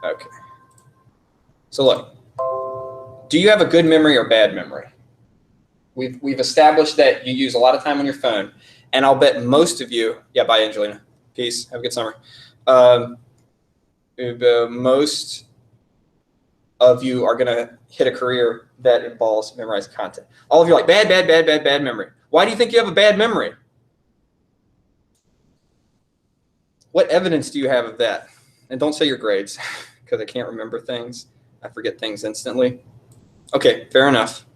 Okay. So look, do you have a good memory or bad memory? We've established that you use a lot of time on your phone, and I'll bet most of you, yeah, bye, Angelina. Peace. Have a good summer. Most of you are going to hit a career that involves memorizing content. All of you are like, bad memory. Why do you think you have a bad memory? What evidence do you have of that? And don't say your grades, because I can't remember things. I forget things instantly. Okay, fair enough.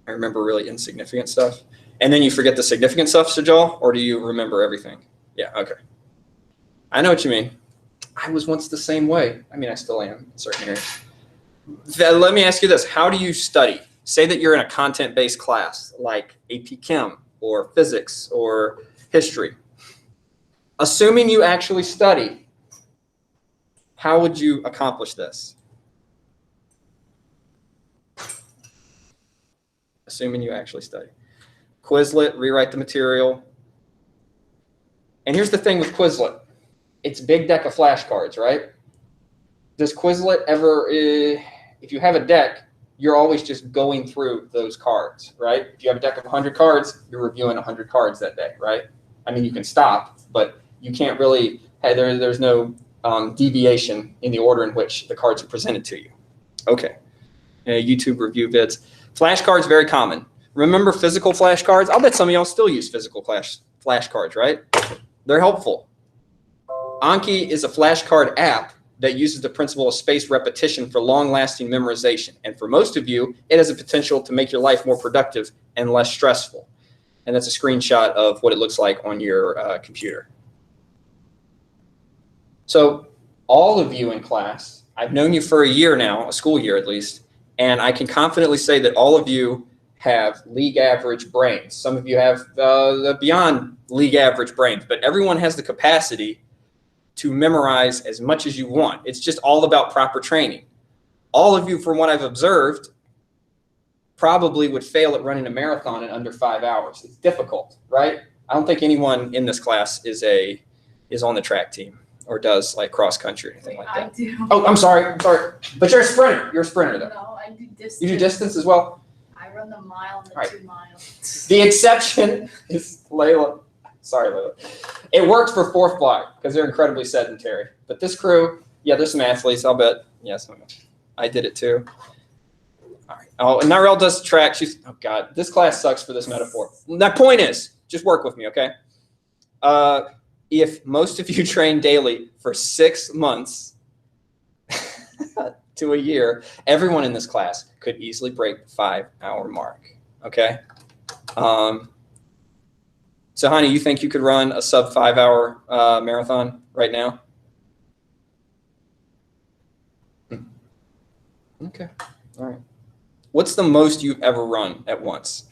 I remember really insignificant stuff. And then you forget the significant stuff, Sajal, or do you remember everything? Yeah, okay. I know what you mean. I was once the same way. I mean, I still am in certain areas. Let me ask you this. How do you study? Say that you're in a content-based class like AP Chem or physics or history. Assuming you actually study, how would you accomplish this? Assuming you actually study. Quizlet, rewrite the material. And here's the thing with Quizlet. It's a big deck of flashcards, right? Does Quizlet ever, if you have a deck, you're always just going through those cards, right? If you have a deck of 100 cards, you're reviewing 100 cards that day, right? I mean, you can stop, but you can't really, there's no deviation in the order in which the cards are presented to you. Okay, YouTube review vids. Flashcards, very common. Remember physical flashcards? I'll bet some of y'all still use physical flashcards, right? They're helpful. Anki is a flashcard app that uses the principle of spaced repetition for long-lasting memorization. And for most of you, it has a potential to make your life more productive and less stressful. And that's a screenshot of what it looks like on your computer. So all of you in class, I've known you for a year now, a school year at least, and I can confidently say that all of you have league average brains. Some of you have beyond league average brains, but everyone has the capacity to memorize as much as you want. It's just all about proper training. All of you, from what I've observed, probably would fail at running a marathon in under 5 hours. It's difficult, right? I don't think anyone in this class is on the track team or does like cross country or anything like that. I do. Oh, I'm sorry. But you're a sprinter. You're a sprinter though. No, I do distance. You do distance as well? I run the mile and the Right. 2 miles. The exception is Layla. Sorry, Layla. It works for fourth block because they're incredibly sedentary. But this crew, yeah, there's some athletes, I'll bet. Yes, I did it too. All right. Oh, and Narelle does track. Oh, God, this class sucks for this metaphor. My point is, just work with me, okay? If most of you train daily for 6 months to a year, everyone in this class could easily break the 5-hour mark, okay? So, honey, you think you could run a sub 5-hour marathon right now? Okay, all right. What's the most you've ever run at once?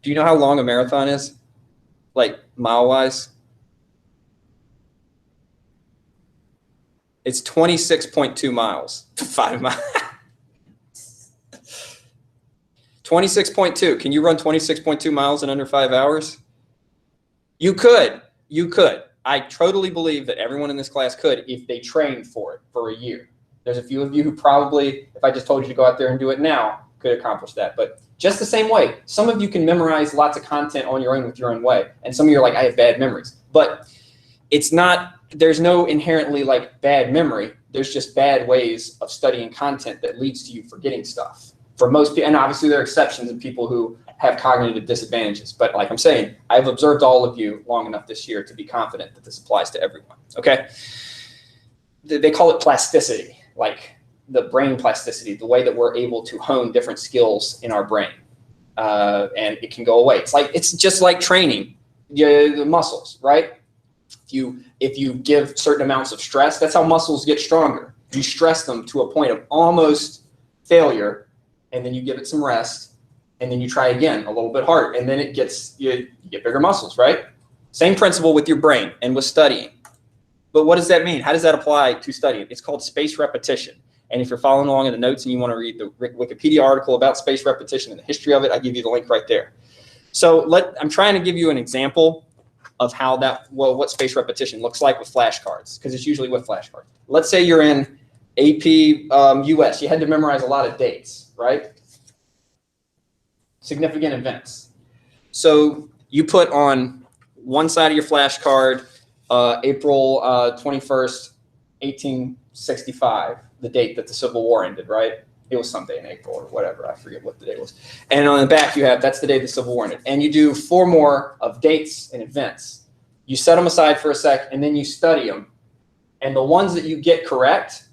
Do you know how long a marathon is? Like mile-wise? It's 26.2 miles. 5 miles. 26.2. Can you run 26.2 miles in under 5 hours? You could. You could. I totally believe that everyone in this class could if they trained for it for a year. There's a few of you who probably, if I just told you to go out there and do it now, could accomplish that. But just the same way, some of you can memorize lots of content on your own with your own way. And some of you are like, I have bad memories. But it's not, there's no inherently like bad memory. There's just bad ways of studying content that leads to you forgetting stuff. For most people, and obviously there are exceptions of people who have cognitive disadvantages. But like I'm saying, I've observed all of you long enough this year to be confident that this applies to everyone, okay? They call it plasticity, like the brain plasticity, the way that we're able to hone different skills in our brain. And it can go away. It's just like training the muscles, right? If you give certain amounts of stress, that's how muscles get stronger. You stress them to a point of almost failure, and then you give it some rest, and then you try again a little bit harder, and then you get bigger muscles, right? Same principle with your brain and with studying. But what does that mean? How does that apply to studying? It's called spaced repetition. And if you're following along in the notes and you want to read the Wikipedia article about spaced repetition and the history of it, I give you the link right there. So I'm trying to give you an example of how what spaced repetition looks like with flashcards, because it's usually with flashcards. Let's say you're in AP US. You had to memorize a lot of dates, right? Significant events. So you put on one side of your flashcard, April 21st, 1865, the date that the Civil War ended, right? It was someday in April or whatever. I forget what the date was. And on the back, you have, that's the day the Civil War ended. And you do 4 more of dates and events. You set them aside for a sec, and then you study them. And the ones that you get correct,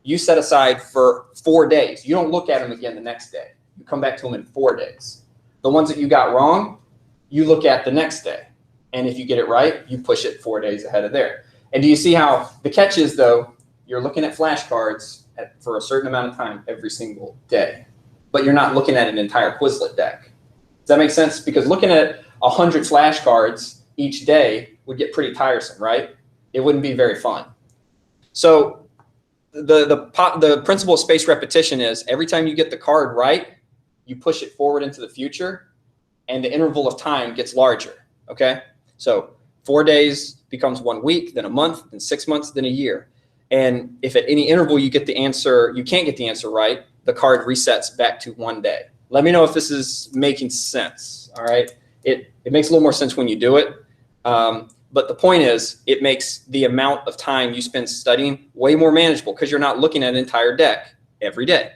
you set aside for 4 days. You don't look at them again the next day. You come back to them in 4 days. The ones that you got wrong, you look at the next day. And if you get it right, you push it 4 days ahead of there. And do you see how the catch is, though, you're looking at flashcards for a certain amount of time every single day, but you're not looking at an entire Quizlet deck. Does that make sense? Because looking at 100 flashcards each day would get pretty tiresome, right? It wouldn't be very fun. So the principle of spaced repetition is every time you get the card right, you push it forward into the future, and the interval of time gets larger, okay? So 4 days becomes 1 week, then a month, then 6 months, then a year. And if at any interval you get the answer, you can't get the answer right, the card resets back to 1 day. Let me know if this is making sense, all right? It makes a little more sense when you do it. But the point is, it makes the amount of time you spend studying way more manageable because you're not looking at an entire deck every day.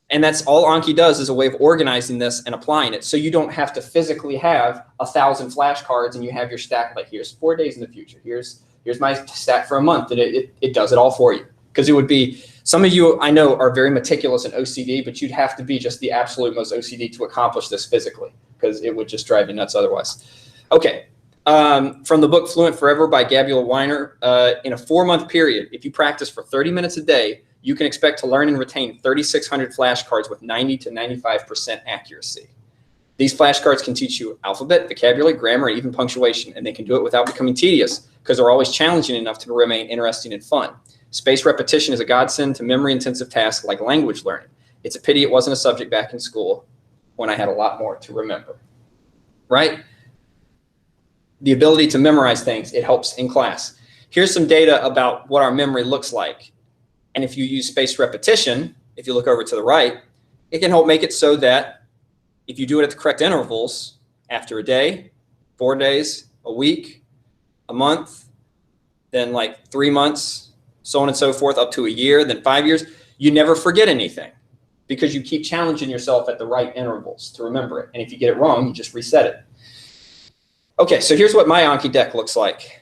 And that's all Anki does, is a way of organizing this and applying it. So you don't have to physically have 1,000 flashcards and you have your stack like, here's 4 days in the future. Here's my stack for a month. And it does it all for you. Because it would be, some of you I know are very meticulous and OCD, but you'd have to be just the absolute most OCD to accomplish this physically, because it would just drive you nuts otherwise. Okay. From the book Fluent Forever by Gabriel Wyner, in a 4-month period, if you practice for 30 minutes a day, you can expect to learn and retain 3,600 flashcards with 90 to 95% accuracy. These flashcards can teach you alphabet, vocabulary, grammar, and even punctuation, and they can do it without becoming tedious because they're always challenging enough to remain interesting and fun. Spaced repetition is a godsend to memory-intensive tasks like language learning. It's a pity it wasn't a subject back in school when I had a lot more to remember, right? The ability to memorize things, it helps in class. Here's some data about what our memory looks like. And if you use spaced repetition, if you look over to the right, it can help make it so that if you do it at the correct intervals, after a day, 4 days, a week, a month, then like 3 months, so on and so forth, up to a year, then 5 years, you never forget anything because you keep challenging yourself at the right intervals to remember it. And if you get it wrong, you just reset it. Okay, so here's what my Anki deck looks like.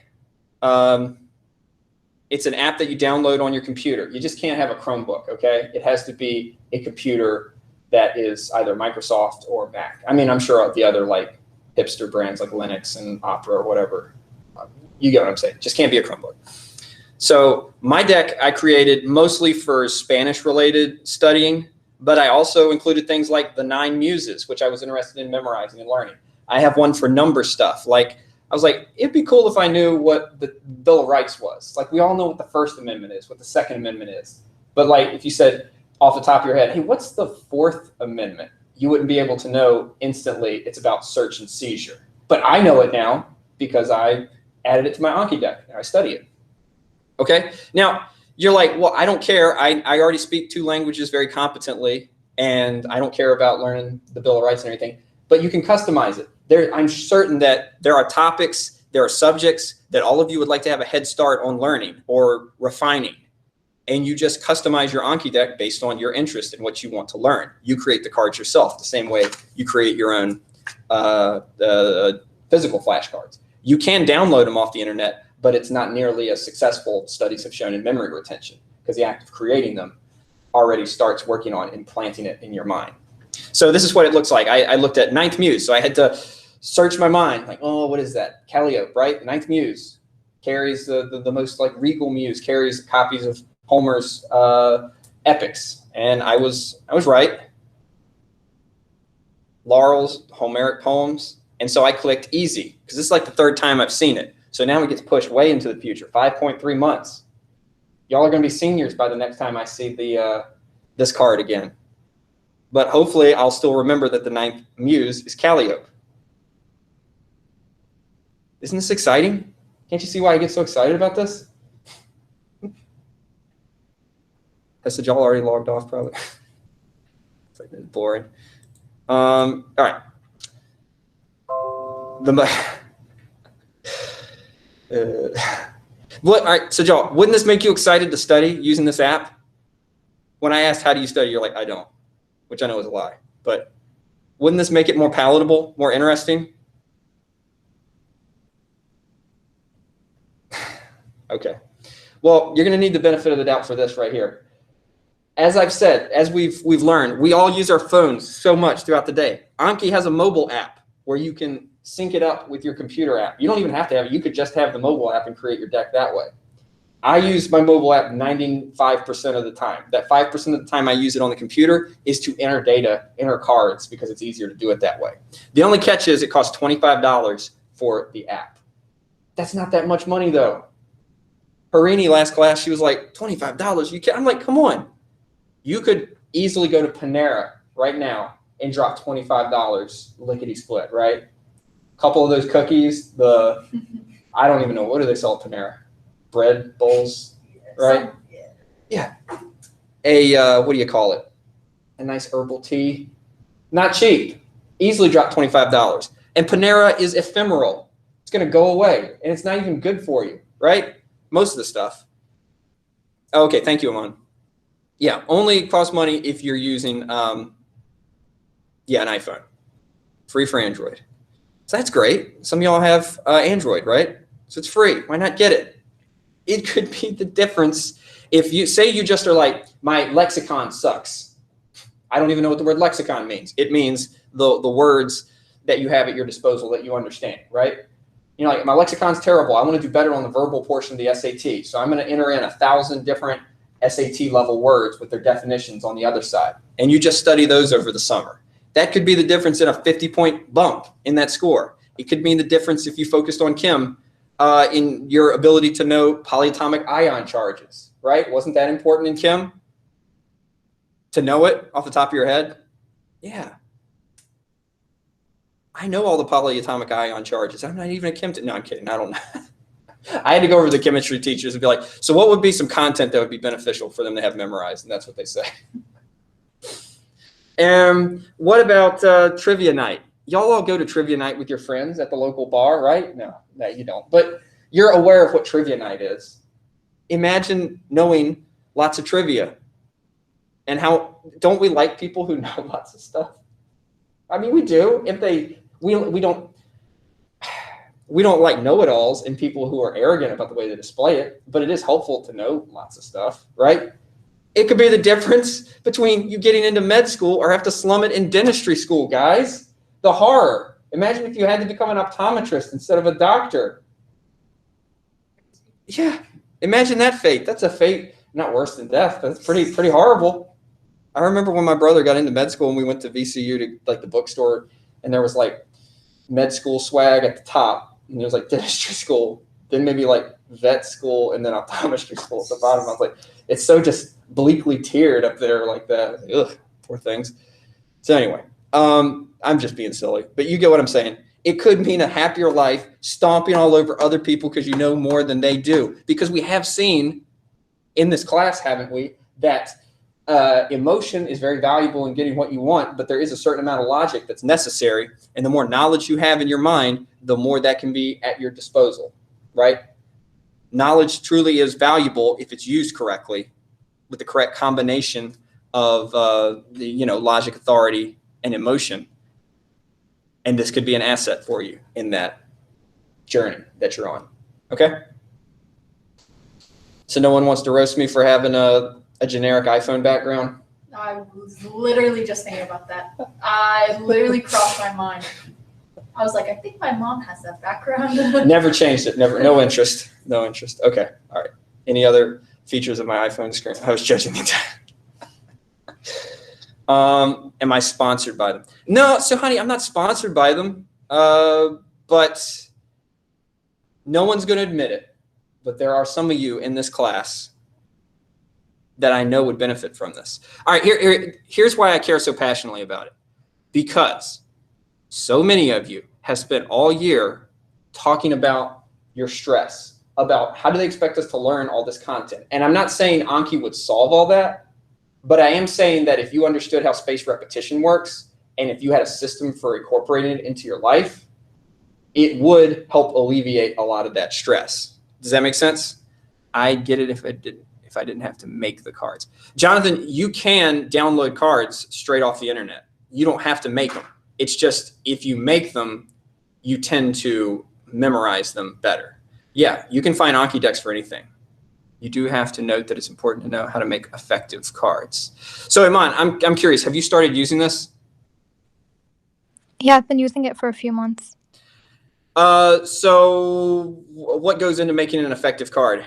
It's an app that you download on your computer. You just can't have a Chromebook, okay? It has to be a computer that is either Microsoft or Mac. I mean, I'm sure the other like hipster brands like Linux and Opera or whatever. You get what I'm saying. Just can't be a Chromebook. So my deck I created mostly for Spanish-related studying, but I also included things like the 9 Muses, which I was interested in memorizing and learning. I have one for number stuff. Like, I was like, it'd be cool if I knew what the Bill of Rights was. Like, we all know what the First Amendment is, what the Second Amendment is. But like, if you said off the top of your head, hey, what's the Fourth Amendment? You wouldn't be able to know instantly it's about search and seizure. But I know it now because I added it to my Anki deck and I study it. Okay? Now, you're like, well, I don't care. I already speak 2 languages very competently, and I don't care about learning the Bill of Rights and everything. But you can customize it. I'm certain that there are topics, there are subjects that all of you would like to have a head start on learning or refining. And you just customize your Anki deck based on your interest in what you want to learn. You create the cards yourself, the same way you create your own physical flashcards. You can download them off the internet, but it's not nearly as successful, studies have shown, in memory retention, because the act of creating them already starts working on implanting it in your mind. So this is what it looks like. I looked at 9th Muse, so I had to search my mind, like, oh, what is that? Calliope, right? 9th Muse carries the most like regal muse, carries copies of Homer's epics, and I was right. Laurel's Homeric poems, and so I clicked easy because this is like the 3rd time I've seen it. So now we get to push way into the future, 5.3 months. Y'all are going to be seniors by the next time I see the this card again. But hopefully I'll still remember that the 9th Muse is Calliope. Isn't this exciting? Can't you see why I get so excited about this? Has the y'all already logged off probably? It's like boring. All right. All right, so y'all, wouldn't this make you excited to study using this app? When I asked, how do you study? You're like, I don't, which I know is a lie, but wouldn't this make it more palatable, more interesting? Okay. Well, you're going to need the benefit of the doubt for this right here. As I've said, as we've learned, we all use our phones so much throughout the day. Anki has a mobile app where you can sync it up with your computer app. You don't even have to have it. You could just have the mobile app and create your deck that way. I use my mobile app 95% of the time. That 5% of the time I use it on the computer is to enter data, enter cards, because it's easier to do it that way. The only catch is it costs $25 for the app. That's not that much money though. Harini last class, she was like, $25, you can't. I'm like, come on. You could easily go to Panera right now and drop $25 lickety split, right? A couple of those cookies, I don't even know, what do they sell at Panera? Bread bowls, right? Yeah. What do you call it? A nice herbal tea. Not cheap. Easily drop $25. And Panera is ephemeral. It's going to go away, and it's not even good for you, right? Most of the stuff. Okay, thank you, Amon. Yeah, only costs money if you're using, an iPhone. Free for Android. So that's great. Some of y'all have Android, right? So it's free. Why not get it? It could be the difference if you say you just are like, my lexicon sucks. I don't even know what the word lexicon means. It means the words that you have at your disposal that you understand, right? You know, like my lexicon's terrible. I want to do better on the verbal portion of the SAT. So I'm going to enter in 1,000 different SAT level words with their definitions on the other side. And you just study those over the summer. That could be the difference in a 50-point bump in that score. It could mean the difference if you focused on chem in your ability to know polyatomic ion charges, right? Wasn't that important in chem? To know it off the top of your head? Yeah. I know all the polyatomic ion charges. I'm not even a chem. No, I'm kidding. I don't know. I had to go over to the chemistry teachers and be like, so what would be some content that would be beneficial for them to have memorized? And that's what they say. What about trivia night? Y'all all go to trivia night with your friends at the local bar, right? No, you don't. But you're aware of what trivia night is. Imagine knowing lots of trivia. And how don't we like people who know lots of stuff? I mean, we do. We don't like know-it-alls and people who are arrogant about the way they display it, but it is helpful to know lots of stuff, right? It could be the difference between you getting into med school or have to slum it in dentistry school, guys. The horror. Imagine if you had to become an optometrist instead of a doctor. Yeah, imagine that fate. That's a fate not worse than death, but it's pretty horrible. I remember when my brother got into med school and we went to VCU to like the bookstore, and there was like med school swag at the top, and there was like dentistry school, then maybe like vet school, and then optometry school at the bottom. I was like, it's so just bleakly tiered up there like that. Ugh, poor things. So anyway, I'm just being silly, but you get what I'm saying. It could mean a happier life, stomping all over other people because you know more than they do. Because we have seen in this class, haven't we, that emotion is very valuable in getting what you want, but there is a certain amount of logic that's necessary. And the more knowledge you have in your mind, the more that can be at your disposal, right? Knowledge truly is valuable if it's used correctly with the correct combination of logic, authority, and emotion. And this could be an asset for you in that journey that you're on. Okay? So no one wants to roast me for having a generic iPhone background? I was literally just thinking about that. I literally crossed my mind. I was like, I think my mom has that background. Never changed it. Never. No interest. No interest. Okay. All right. Any other features of my iPhone screen? I was judging the time. Am I sponsored by them? No. So, honey, I'm not sponsored by them. But no one's going to admit it. But there are some of you in this class that I know would benefit from this. All right. Here's why I care so passionately about it. Because so many of you have spent all year talking about your stress, about how do they expect us to learn all this content. And I'm not saying Anki would solve all that, but I am saying that if you understood how spaced repetition works, and if you had a system for incorporating it into your life, it would help alleviate a lot of that stress. Does that make sense? I'd get it if I didn't have to make the cards. Jonathan, you can download cards straight off the internet. You don't have to make them. It's just if you make them, you tend to memorize them better. Yeah, you can find Anki decks for anything. You do have to note that it's important to know how to make effective cards. So Iman, I'm curious, have you started using this? Yeah, I've been using it for a few months. So what goes into making an effective card?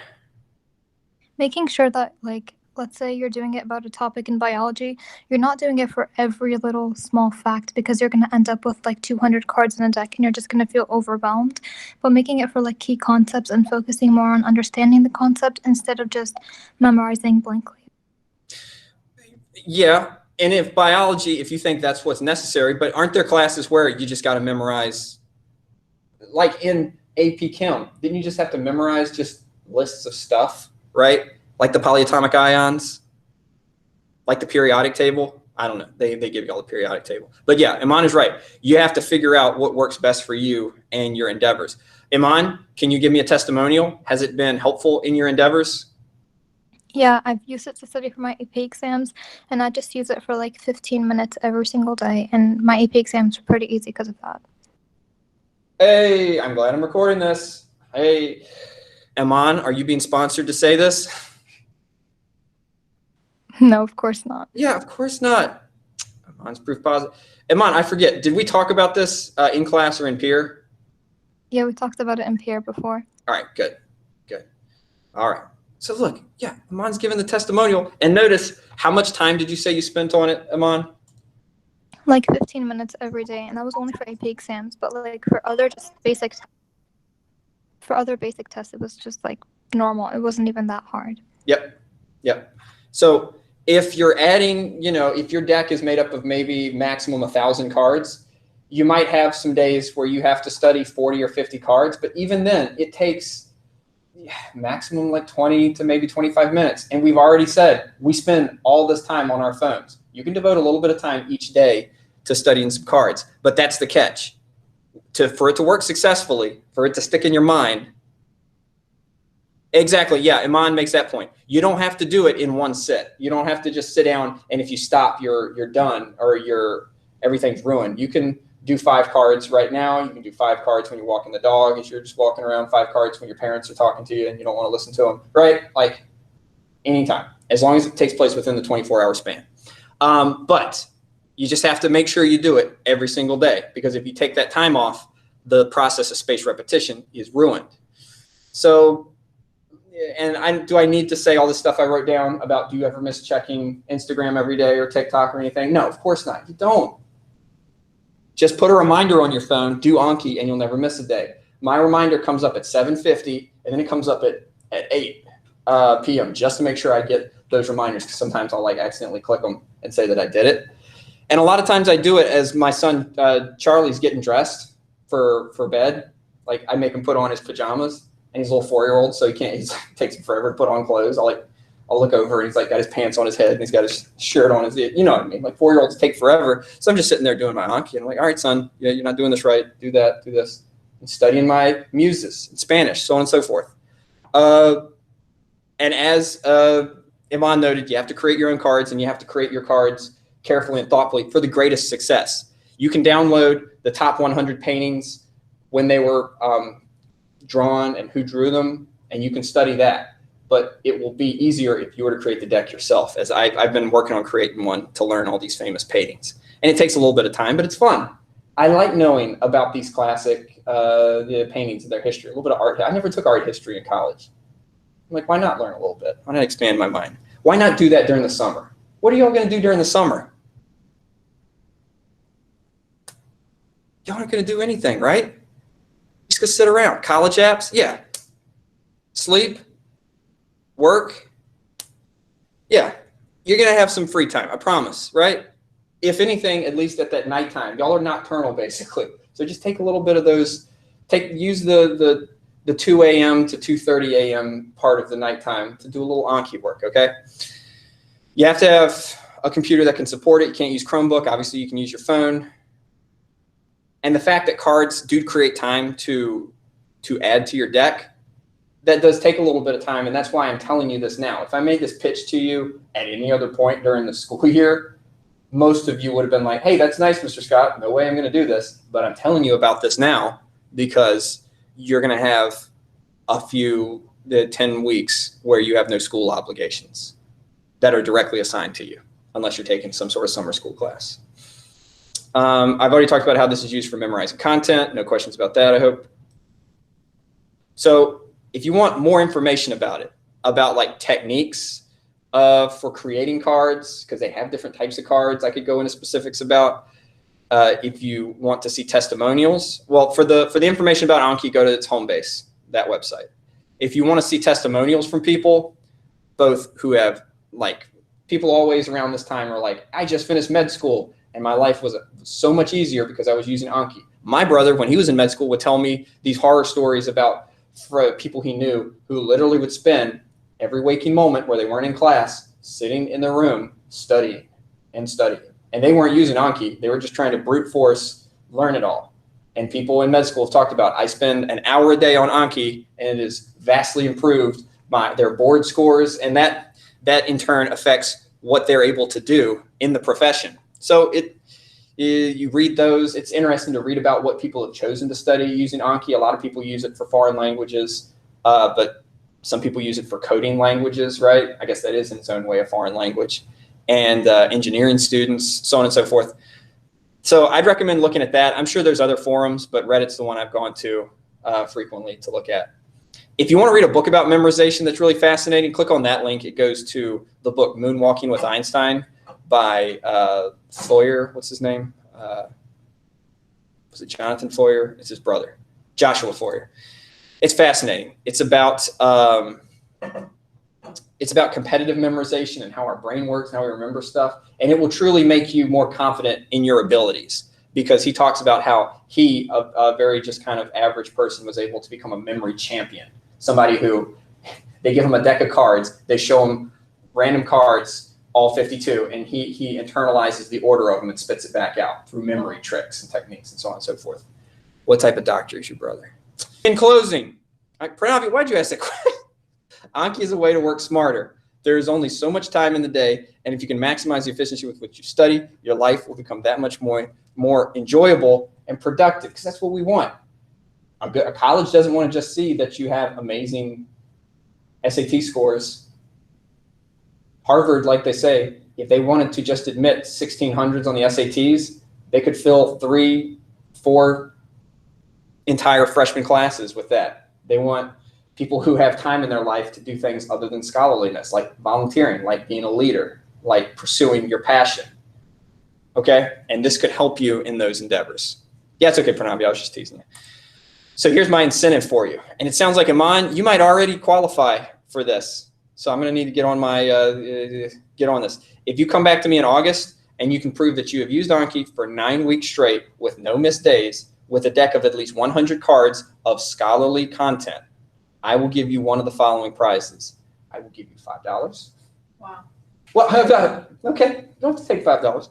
Making sure that, like, let's say you're doing it about a topic in biology, you're not doing it for every little small fact, because you're going to end up with like 200 cards in a deck and you're just going to feel overwhelmed. But making it for like key concepts and focusing more on understanding the concept instead of just memorizing blankly. Yeah. And if biology, if you think that's what's necessary, but aren't there classes where you just got to memorize, like in AP Chem, didn't you just have to memorize just lists of stuff, right? Like the polyatomic ions, like the periodic table. I don't know. They give you all the periodic table. But yeah, Iman is right. You have to figure out what works best for you and your endeavors. Iman, can you give me a testimonial? Has it been helpful in your endeavors? Yeah, I've used it to study for my AP exams, and I just use it for like 15 minutes every single day, and my AP exams are pretty easy because of that. Hey, I'm glad I'm recording this. Hey, Iman, are you being sponsored to say this? No, of course not. Yeah, of course not. Iman's proof positive. Iman, I forget, did we talk about this in class or in peer? Yeah, we talked about it in peer before. All right, good. All right. So look, yeah, Iman's given the testimonial. And notice, how much time did you say you spent on it, Iman? Like 15 minutes every day, and that was only for AP exams. But like for other basic tests, it was just like normal. It wasn't even that hard. Yep. So if you're adding, if your deck is made up of maybe maximum 1,000 cards, you might have some days where you have to study 40 or 50 cards. But even then, it takes maximum like 20 to maybe 25 minutes. And we've already said we spend all this time on our phones. You can devote a little bit of time each day to studying some cards, but that's the catch. For it to work successfully, for it to stick in your mind. Exactly. Yeah. Iman makes that point. You don't have to do it in one sit. You don't have to just sit down and if you stop, you're done or everything's ruined. You can do 5 cards right now. You can do 5 cards when you're walking the dog, if you're just walking around, 5 cards when your parents are talking to you and you don't want to listen to them, right? Like anytime, as long as it takes place within the 24-hour span. But you just have to make sure you do it every single day, because if you take that time off, the process of spaced repetition is ruined. So, and do I need to say all this stuff I wrote down about do you ever miss checking Instagram every day or TikTok or anything? No, of course not. You don't. Just put a reminder on your phone, do Anki, and you'll never miss a day. My reminder comes up at 7:50, and then it comes up at 8 p.m. just to make sure I get those reminders, because sometimes I'll like accidentally click them and say that I did it. And a lot of times I do it as my son Charlie's getting dressed for bed. Like I make him put on his pajamas, and he's a little 4-year-old, so it takes him forever to put on clothes. I'll look over and he's like got his pants on his head and he's got his shirt on his, you know what I mean? Like 4-year-olds take forever. So I'm just sitting there doing my Anki and I'm like, all right, son, yeah, you're not doing this right. Do that, do this. And studying my muses in Spanish, so on and so forth. And as Iman noted, you have to create your own cards and you have to create your cards carefully and thoughtfully for the greatest success. You can download the top 100 paintings when they were drawn and who drew them, and you can study that. But it will be easier if you were to create the deck yourself, as I've been working on creating one to learn all these famous paintings. And it takes a little bit of time, but it's fun. I like knowing about these classic the paintings and their history, a little bit of art. I never took art history in college. I'm like, why not learn a little bit? Why not expand my mind? Why not do that during the summer? What are y'all going to do during the summer? Y'all aren't going to do anything, right? Just going to sit around. College apps? Yeah. Sleep? Work? Yeah. You're going to have some free time, I promise, right? If anything, at least at that nighttime. Y'all are nocturnal, basically. So just take a little bit of those use the 2 a.m. to 2:30 a.m. part of the nighttime to do a little Anki work, okay? You have to have a computer that can support it. You can't use Chromebook. Obviously, you can use your phone. And the fact that cards do create time to add to your deck, that does take a little bit of time, and that's why I'm telling you this now. If I made this pitch to you at any other point during the school year, most of you would have been like, hey, that's nice, Mr. Scott. No way I'm going to do this. But I'm telling you about this now because you're going to have the 10 weeks where you have no school obligations that are directly assigned to you, unless you're taking some sort of summer school class. I've already talked about how this is used for memorizing content. No questions about that, I hope. So if you want more information about it, about like techniques for creating cards, because they have different types of cards I could go into specifics about. If you want to see testimonials, well, for the information about Anki, go to its home base, that website. If you want to see testimonials from people, both who have, like, people always around this time are like, I just finished med school and my life was so much easier because I was using Anki. My brother, when he was in med school, would tell me these horror stories about people he knew who literally would spend every waking moment where they weren't in class sitting in their room studying and studying. And they weren't using Anki. They were just trying to brute force learn it all. And people in med school have talked about, I spend an hour a day on Anki and it has vastly improved their board scores. And that in turn affects what they're able to do in the profession. So you read those. It's interesting to read about what people have chosen to study using Anki. A lot of people use it for foreign languages, but some people use it for coding languages, right? I guess that is in its own way a foreign language. And engineering students, so on and so forth. So I'd recommend looking at that. I'm sure there's other forums, but Reddit's the one I've gone to frequently to look at. If you want to read a book about memorization that's really fascinating, click on that link. It goes to the book Moonwalking with Einstein by Foyer. What's his name? Was it Jonathan Foyer? It's his brother, Joshua Foyer. It's fascinating. It's about competitive memorization and how our brain works and how we remember stuff. And it will truly make you more confident in your abilities, because he talks about how he, a very just kind of average person, was able to become a memory champion. Somebody who, they give him a deck of cards, they show him random cards, all 52, and he internalizes the order of them and spits it back out through memory tricks and techniques and so on and so forth. What type of doctor is your brother? In closing, Pranavi, why'd you ask that question? Anki is a way to work smarter. There is only so much time in the day, and if you can maximize the efficiency with which you study, your life will become that much more enjoyable and productive, because that's what we want. A college doesn't want to just see that you have amazing SAT scores. Harvard, like they say, if they wanted to just admit 1600s on the SATs, they could fill 3-4 entire freshman classes with that. They want people who have time in their life to do things other than scholarliness, like volunteering, like being a leader, like pursuing your passion. Okay? And this could help you in those endeavors. Yeah, it's okay, Pranavi, I was just teasing you. So here's my incentive for you. And it sounds like, Aman, you might already qualify for this. So I'm going to need to get on this. If you come back to me in August and you can prove that you have used Anki for 9 weeks straight with no missed days, with a deck of at least 100 cards of scholarly content, I will give you one of the following prizes. I will give you $5. Wow. Well, okay, you don't have to take $5.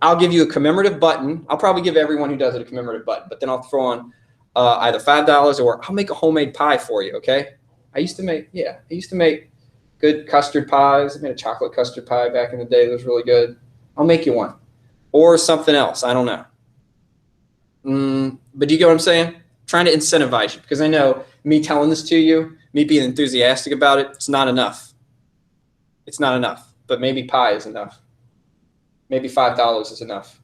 I'll give you a commemorative button. I'll probably give everyone who does it a commemorative button, but then I'll throw on either $5 or I'll make a homemade pie for you, okay? I used to make good custard pies. I made a chocolate custard pie back in the day that was really good. I'll make you one. Or something else, I don't know. But do you get what I'm saying? Trying to incentivize you, because I know me telling this to you, me being enthusiastic about it, it's not enough. It's not enough, but maybe pie is enough. Maybe $5 is enough.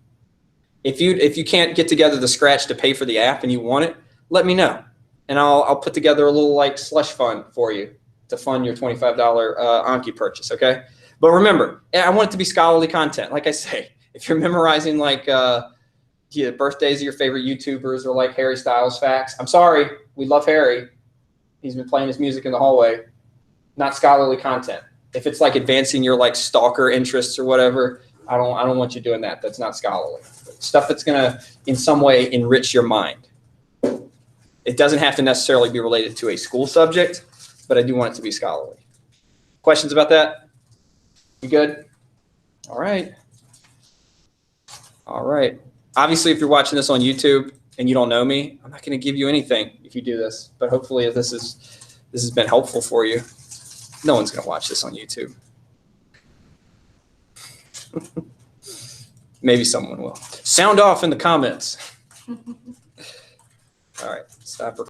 If you can't get together the scratch to pay for the app and you want it, let me know. And I'll put together a little like slush fund for you to fund your $25 Anki purchase, okay? But remember, I want it to be scholarly content. Like I say, if you're memorizing like birthdays of your favorite YouTubers or like Harry Styles facts, I'm sorry, we love Harry. He's been playing his music in the hallway. Not scholarly content. If it's like advancing your like stalker interests or whatever, I don't want you doing that. That's not scholarly. Stuff that's gonna in some way enrich your mind. It doesn't have to necessarily be related to a school subject, but I do want it to be scholarly. Questions about that? You good? All right. All right. Obviously, if you're watching this on YouTube and you don't know me, I'm not going to give you anything if you do this, but hopefully this has been helpful for you. No one's going to watch this on YouTube. Maybe someone will. Sound off in the comments. All right. Stop recording.